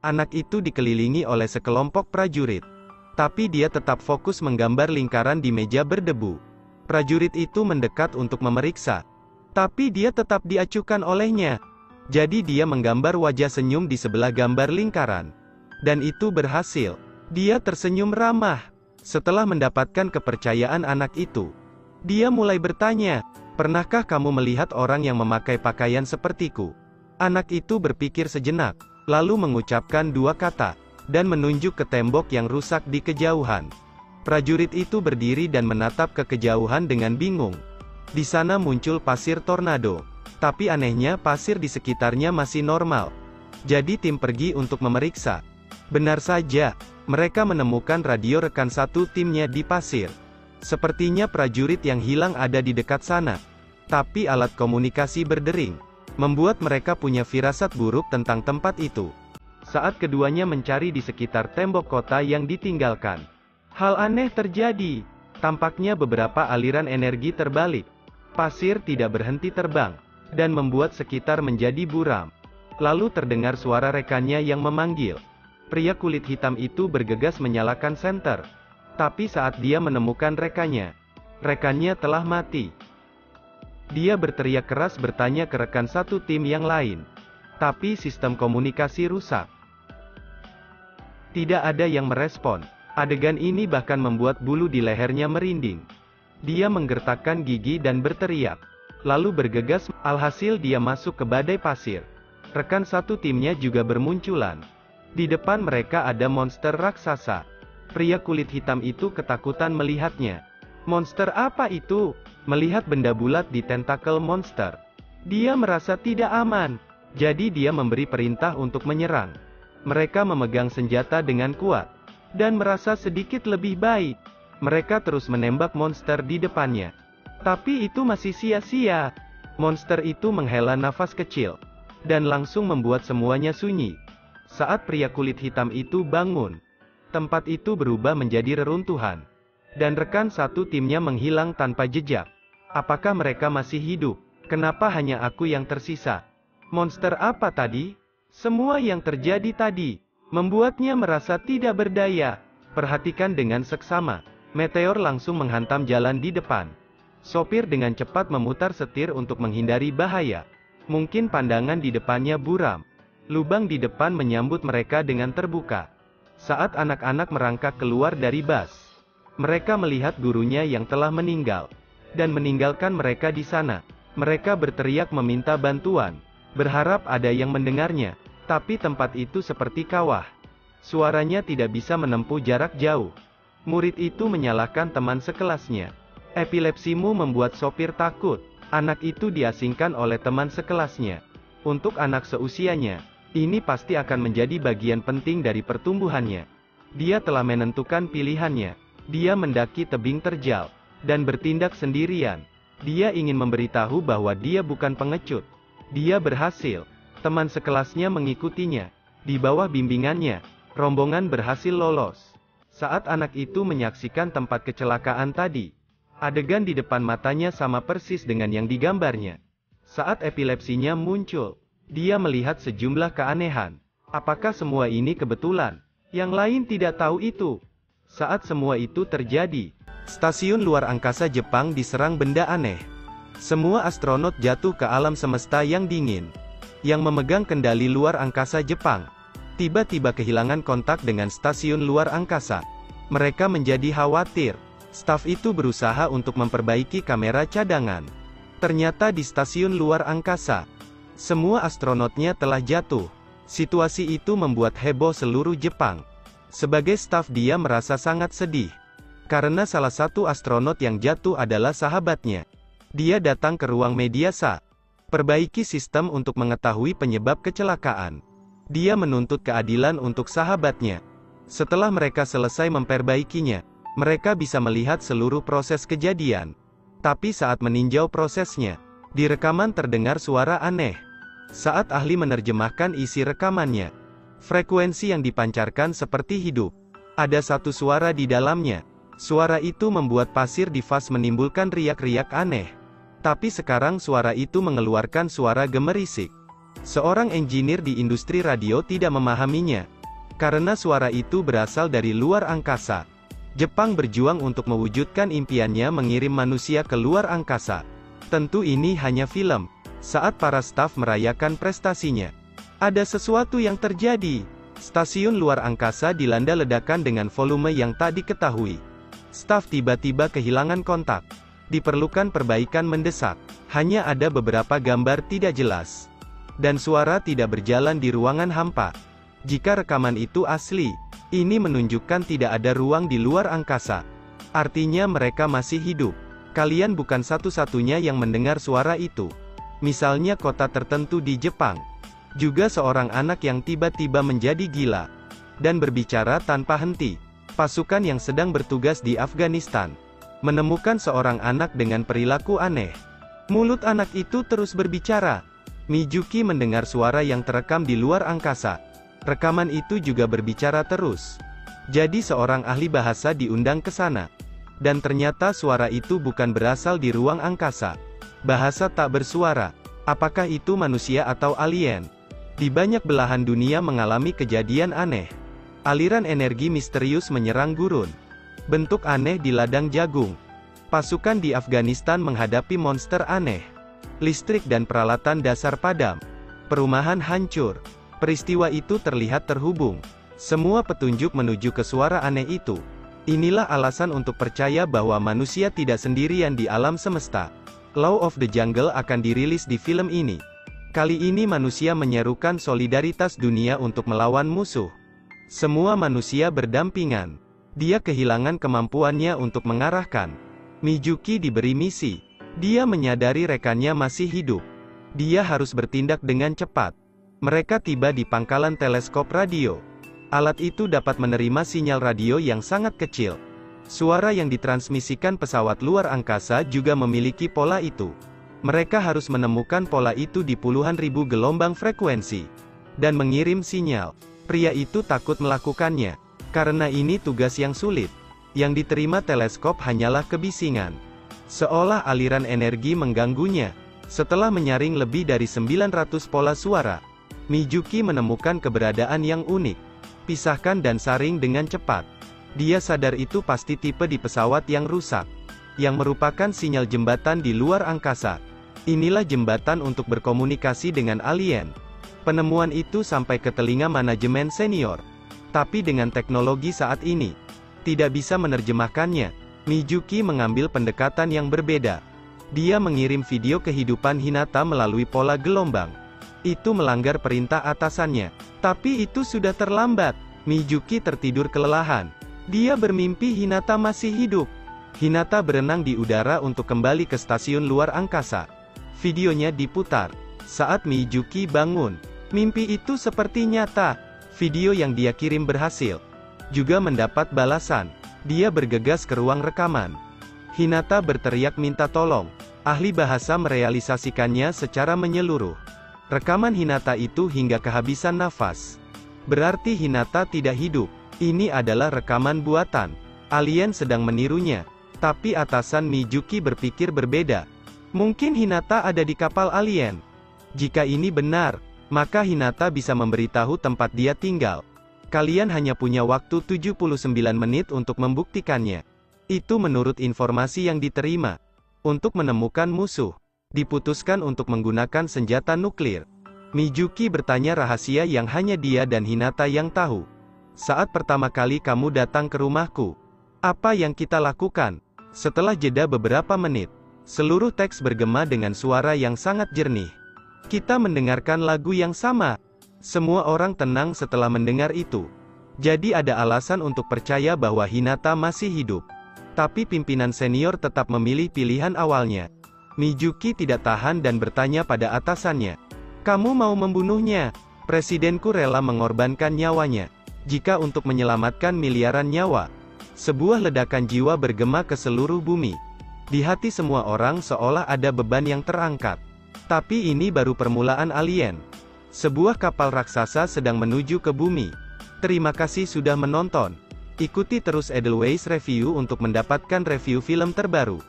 Anak itu dikelilingi oleh sekelompok prajurit. Tapi dia tetap fokus menggambar lingkaran di meja berdebu. Prajurit itu mendekat untuk memeriksa. Tapi dia tetap diacuhkan olehnya. Jadi dia menggambar wajah senyum di sebelah gambar lingkaran. Dan itu berhasil. Dia tersenyum ramah. Setelah mendapatkan kepercayaan anak itu, dia mulai bertanya, "Pernahkah kamu melihat orang yang memakai pakaian sepertiku?" Anak itu berpikir sejenak, lalu mengucapkan dua kata, dan menunjuk ke tembok yang rusak di kejauhan. Prajurit itu berdiri dan menatap ke kejauhan dengan bingung. Di sana muncul pasir tornado. Tapi anehnya pasir di sekitarnya masih normal. Jadi tim pergi untuk memeriksa. Benar saja, mereka menemukan radio rekan satu timnya di pasir. Sepertinya prajurit yang hilang ada di dekat sana. Tapi alat komunikasi berdering, membuat mereka punya firasat buruk tentang tempat itu. Saat keduanya mencari di sekitar tembok kota yang ditinggalkan, hal aneh terjadi. Tampaknya beberapa aliran energi terbalik. Pasir tidak berhenti terbang, dan membuat sekitar menjadi buram. Lalu terdengar suara rekannya yang memanggil. Pria kulit hitam itu bergegas menyalakan senter. Tapi saat dia menemukan rekannya telah mati. Dia berteriak keras bertanya ke rekan satu tim yang lain. Tapi sistem komunikasi rusak. Tidak ada yang merespon. Adegan ini bahkan membuat bulu di lehernya merinding. Dia menggertakkan gigi dan berteriak. Lalu bergegas, alhasil dia masuk ke badai pasir. Rekan satu timnya juga bermunculan. Di depan mereka ada monster raksasa. Pria kulit hitam itu ketakutan melihatnya. Monster apa itu? Melihat benda bulat di tentakel monster, dia merasa tidak aman. Jadi dia memberi perintah untuk menyerang. Mereka memegang senjata dengan kuat, dan merasa sedikit lebih baik. Mereka terus menembak monster di depannya. Tapi itu masih sia-sia. Monster itu menghela nafas kecil, dan langsung membuat semuanya sunyi. Saat pria kulit hitam itu bangun, tempat itu berubah menjadi reruntuhan. Dan rekan satu timnya menghilang tanpa jejak. Apakah mereka masih hidup? Kenapa hanya aku yang tersisa? Monster apa tadi? Semua yang terjadi tadi membuatnya merasa tidak berdaya. Perhatikan dengan seksama. Meteor langsung menghantam jalan di depan. Sopir dengan cepat memutar setir untuk menghindari bahaya. Mungkin pandangan di depannya buram. Lubang di depan menyambut mereka dengan terbuka. Saat anak-anak merangkak keluar dari bus, mereka melihat gurunya yang telah meninggal, dan meninggalkan mereka di sana. Mereka berteriak meminta bantuan, berharap ada yang mendengarnya. Tapi tempat itu seperti kawah. Suaranya tidak bisa menempuh jarak jauh. Murid itu menyalahkan teman sekelasnya. Epilepsimu membuat sopir takut. Anak itu diasingkan oleh teman sekelasnya. Untuk anak seusianya, ini pasti akan menjadi bagian penting dari pertumbuhannya. Dia telah menentukan pilihannya. Dia mendaki tebing terjal, dan bertindak sendirian. Dia ingin memberitahu bahwa dia bukan pengecut. Dia berhasil. Teman sekelasnya mengikutinya. Di bawah bimbingannya, rombongan berhasil lolos. Saat anak itu menyaksikan tempat kecelakaan tadi, adegan di depan matanya sama persis dengan yang digambarnya. Saat epilepsinya muncul, dia melihat sejumlah keanehan. Apakah semua ini kebetulan? Yang lain tidak tahu itu. Saat semua itu terjadi, stasiun luar angkasa Jepang diserang benda aneh. Semua astronot jatuh ke alam semesta yang dingin. Yang memegang kendali luar angkasa Jepang tiba-tiba kehilangan kontak dengan stasiun luar angkasa. Mereka menjadi khawatir. Staf itu berusaha untuk memperbaiki kamera cadangan. Ternyata di stasiun luar angkasa, semua astronotnya telah jatuh. Situasi itu membuat heboh seluruh Jepang. Sebagai staf dia merasa sangat sedih. Karena salah satu astronot yang jatuh adalah sahabatnya. Dia datang ke ruang mediasa. Perbaiki sistem untuk mengetahui penyebab kecelakaan. Dia menuntut keadilan untuk sahabatnya. Setelah mereka selesai memperbaikinya, mereka bisa melihat seluruh proses kejadian. Tapi saat meninjau prosesnya, di rekaman terdengar suara aneh. Saat ahli menerjemahkan isi rekamannya, frekuensi yang dipancarkan seperti hidup. Ada satu suara di dalamnya. Suara itu membuat pasir di vas menimbulkan riak-riak aneh. Tapi sekarang suara itu mengeluarkan suara gemerisik. Seorang engineer di industri radio tidak memahaminya. Karena suara itu berasal dari luar angkasa. Jepang berjuang untuk mewujudkan impiannya mengirim manusia ke luar angkasa. Tentu ini hanya film. Saat para staf merayakan prestasinya, ada sesuatu yang terjadi. Stasiun luar angkasa dilanda ledakan dengan volume yang tak diketahui. Staf tiba-tiba kehilangan kontak. Diperlukan perbaikan mendesak. Hanya ada beberapa gambar tidak jelas. Dan suara tidak berjalan di ruangan hampa. Jika rekaman itu asli, ini menunjukkan tidak ada ruang di luar angkasa. Artinya mereka masih hidup. Kalian bukan satu-satunya yang mendengar suara itu. Misalnya kota tertentu di Jepang. Juga seorang anak yang tiba-tiba menjadi gila. Dan berbicara tanpa henti. Pasukan yang sedang bertugas di Afghanistan menemukan seorang anak dengan perilaku aneh. Mulut anak itu terus berbicara. Mijuki mendengar suara yang terekam di luar angkasa. Rekaman itu juga berbicara terus. Jadi seorang ahli bahasa diundang ke sana. Dan ternyata suara itu bukan berasal di ruang angkasa. Bahasa tak bersuara. Apakah itu manusia atau alien? Di banyak belahan dunia mengalami kejadian aneh. Aliran energi misterius menyerang gurun. Bentuk aneh di ladang jagung. Pasukan di Afghanistan menghadapi monster aneh. Listrik dan peralatan dasar padam. Perumahan hancur. Peristiwa itu terlihat terhubung. Semua petunjuk menuju ke suara aneh itu. Inilah alasan untuk percaya bahwa manusia tidak sendirian di alam semesta. Law of the Jungle akan dirilis di film ini. Kali ini manusia menyerukan solidaritas dunia untuk melawan musuh. Semua manusia berdampingan. Dia kehilangan kemampuannya untuk mengarahkan. Mijuki diberi misi. Dia menyadari rekannya masih hidup. Dia harus bertindak dengan cepat. Mereka tiba di pangkalan teleskop radio. Alat itu dapat menerima sinyal radio yang sangat kecil. Suara yang ditransmisikan pesawat luar angkasa juga memiliki pola itu. Mereka harus menemukan pola itu di puluhan ribu gelombang frekuensi. Dan mengirim sinyal. Pria itu takut melakukannya. Karena ini tugas yang sulit. Yang diterima teleskop hanyalah kebisingan. Seolah aliran energi mengganggunya. Setelah menyaring lebih dari 900 pola suara, Mijuki menemukan keberadaan yang unik. Pisahkan dan saring dengan cepat. Dia sadar itu pasti tipe di pesawat yang rusak. Yang merupakan sinyal jembatan di luar angkasa. Inilah jembatan untuk berkomunikasi dengan alien. Penemuan itu sampai ke telinga manajemen senior. Tapi dengan teknologi saat ini, tidak bisa menerjemahkannya. Mijuki mengambil pendekatan yang berbeda. Dia mengirim video kehidupan Hinata melalui pola gelombang. Itu melanggar perintah atasannya. Tapi itu sudah terlambat. Mijuki tertidur kelelahan. Dia bermimpi Hinata masih hidup. Hinata berenang di udara untuk kembali ke stasiun luar angkasa. Videonya diputar. Saat Mijuki bangun, mimpi itu seperti nyata. Video yang dia kirim berhasil. Juga mendapat balasan. Dia bergegas ke ruang rekaman. Hinata berteriak minta tolong. Ahli bahasa merealisasikannya secara menyeluruh. Rekaman Hinata itu hingga kehabisan nafas. Berarti Hinata tidak hidup. Ini adalah rekaman buatan. Alien sedang menirunya. Tapi atasan Mijuki berpikir berbeda. Mungkin Hinata ada di kapal alien. Jika ini benar, maka Hinata bisa memberitahu tempat dia tinggal. Kalian hanya punya waktu 79 menit untuk membuktikannya. Itu menurut informasi yang diterima. Untuk menemukan musuh, diputuskan untuk menggunakan senjata nuklir. Mijuki bertanya rahasia yang hanya dia dan Hinata yang tahu. Saat pertama kali kamu datang ke rumahku, apa yang kita lakukan? Setelah jeda beberapa menit, seluruh teks bergema dengan suara yang sangat jernih. Kita mendengarkan lagu yang sama. Semua orang tenang setelah mendengar itu. Jadi ada alasan untuk percaya bahwa Hinata masih hidup. Tapi pimpinan senior tetap memilih pilihan awalnya. Mijuki tidak tahan dan bertanya pada atasannya. Kamu mau membunuhnya? Presidenku rela mengorbankan nyawanya. Jika untuk menyelamatkan miliaran nyawa. Sebuah ledakan jiwa bergema ke seluruh bumi. Di hati semua orang seolah ada beban yang terangkat. Tapi ini baru permulaan alien. Sebuah kapal raksasa sedang menuju ke bumi. Terima kasih sudah menonton. Ikuti terus Edelweiss Review untuk mendapatkan review film terbaru.